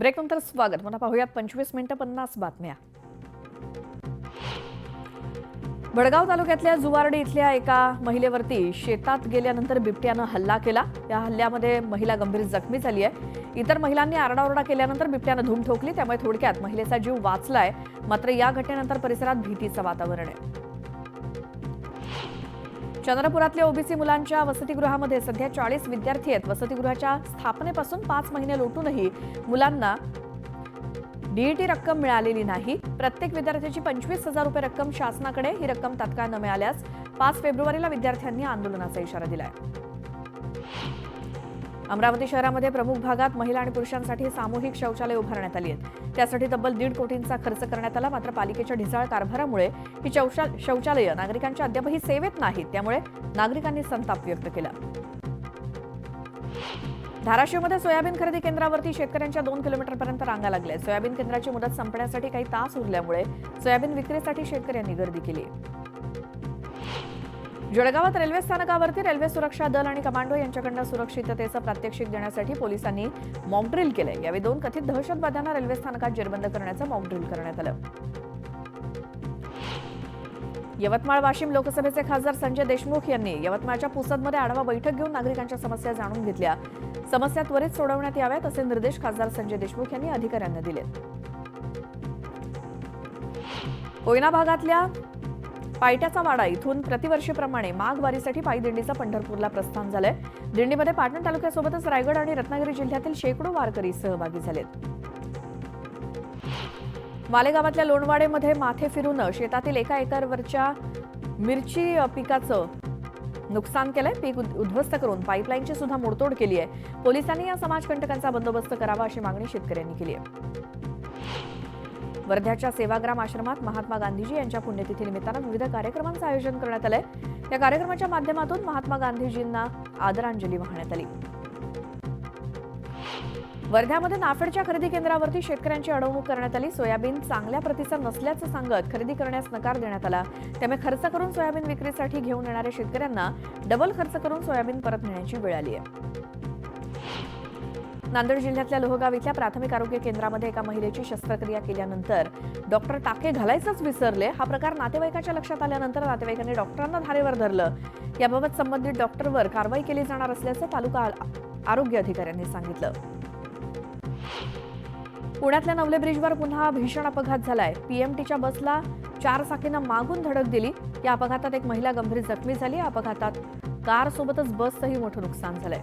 ब्रेकनंतर स्वागत. मला पाहूयात 25 मिनिटं 50 बातम्या. वडगाव तालुक्यातल्या जुवार्डी इथल्या एका महिलेवरती शेतात गेल्यानंतर बिबट्यानं हल्ला केला. या हल्ल्यामध्ये महिला गंभीर जखमी झाली आहे. इतर महिलांनी आरडाओरडा केल्यानंतर बिबट्यानं धूम ठोकली. त्यामुळे थोडक्यात महिलेचा जीव वाचलाय. मात्र या घटनेनंतर परिसरात भीतीचं वातावरण आहे. चंद्रपुरातल्या ओबीसी मुलांच्या वसतिगृहामध्ये सध्या 40 विद्यार्थी आहेत. वसतिगृहाच्या स्थापनेपासून 5 महिने लोटूनही मुलांना डीईटी रक्कम मिळालेली नाही. प्रत्येक विद्यार्थ्याची 25,000 रुपये रक्कम शासनाकडे. ही रक्कम तात्काळ न मिळाल्यास 5 फेब्रुवारीला विद्यार्थ्यांनी आंदोलनाचा इशारा दिलाय. अमरावती शहरामध्ये प्रमुख भागात महिला आणि पुरुषांसाठी सामूहिक शौचालय उभारण्यात आली आहेत. त्यासाठी तब्बल 1.5 कोटींचा खर्च करण्यात आला. मात्र पालिकेच्या ढिसाळ कारभारामुळे ही शौचालयं नागरिकांच्या अद्यापही सेवेत नाहीत. त्यामुळे नागरिकांनी संताप व्यक्त केला. धाराशिवमध्ये सोयाबीन खरेदी केंद्रावरती शेतकऱ्यांच्या 2 किलोमीटरपर्यंत रांगा लागल्या. सोयाबीन केंद्राची मुदत संपण्यासाठी काही तास उरल्यामुळे सोयाबीन विक्रीसाठी शेतकऱ्यांनी गर्दी केली. जळगावात रेल्वे स्थानकावरती रेल्वे सुरक्षा दल आणि कमांडो यांच्याकडून सुरक्षिततेचं प्रात्यक्षिक देण्यासाठी पोलिसांनी मॉक ड्रिल केलंय. यावेळी 2 कथित दहशतवाद्यांना रेल्वे स्थानकात जेरबंद करण्याचं मॉक ड्रिल करण्यात आलं. यवतमाळ वाशिम लोकसभेचे खासदार संजय देशमुख यांनी यवतमाळच्या पुसदमध्ये आढावा बैठक घेऊन नागरिकांच्या समस्या जाणून घेतल्या. समस्या त्वरित सोडवण्यात याव्यात असे निर्देश खासदार संजय देशमुख यांनी अधिकाऱ्यांना दिले. कोयना भागातल्या पायट्याचा वाडा इथून प्रतिवर्षीप्रमाणे माघ वारीसाठी पायी दिंडीचं पंढरपूरला प्रस्थान झालंय. दिंडीमध्ये पाटण तालुक्यासोबतच रायगड आणि रत्नागिरी जिल्ह्यातील शेकडो वारकरी सहभागी झालेत. मालेगावातल्या लोणवाडेमध्ये माथे फिरून शेतातील 1 एकरवरच्या मिरची पिकाचं नुकसान केलंय. पीक उद्ध्वस्त करून पाईपलाईनची सुद्धा मोडतोड केली आहे. पोलिसांनी या समाजकंटकांचा बंदोबस्त करावा अशी मागणी शेतकऱ्यांनी केली आहे. वर्ध्याच्या सेवाग्राम आश्रमात महात्मा गांधीजी यांच्या पुण्यतिथी निमित्तानं विविध कार्यक्रमांचं आयोजन करण्यात आलंय. या कार्यक्रमाच्या माध्यमातून महात्मा गांधीजींना आदरांजली वाहण्यात आली. वर्ध्यामध्ये नाफेडच्या खरेदी केंद्रावरती शेतकऱ्यांची अडवणूक करण्यात आली. सोयाबीन चांगल्या प्रतीचं नसल्याचं सांगत खरेदी करण्यास नकार देण्यात आला. त्यामुळे खर्च करून सोयाबीन विक्रीसाठी घेऊन येणाऱ्या शेतकऱ्यांना डबल खर्च करून सोयाबीन परत नेण्याची वेळ आली आहे. नांदेड जिल्ह्यातल्या लोहगाव इथल्या प्राथमिक आरोग्य केंद्रामध्ये एका महिलेची शस्त्रक्रिया केल्यानंतर डॉक्टर टाके घालायचंच विसरले. हा प्रकार नातेवाईकाच्या लक्षात आल्यानंतर नातेवाईकांनी डॉक्टरांना धारेवर धरलं. याबाबत संबंधित डॉक्टरवर कारवाई केली जाणार असल्याचं तालुका आरोग्य अधिकाऱ्यांनी सांगितलं. पुण्यातल्या नवले ब्रिजवर पुन्हा भीषण अपघात झालाय. पीएमटीच्या बसला 4 चाकीनं मागून धडक दिली. या अपघातात एक महिला गंभीर जखमी झाली. या अपघातात कारसोबतच बसचंही मोठं नुकसान झालंय.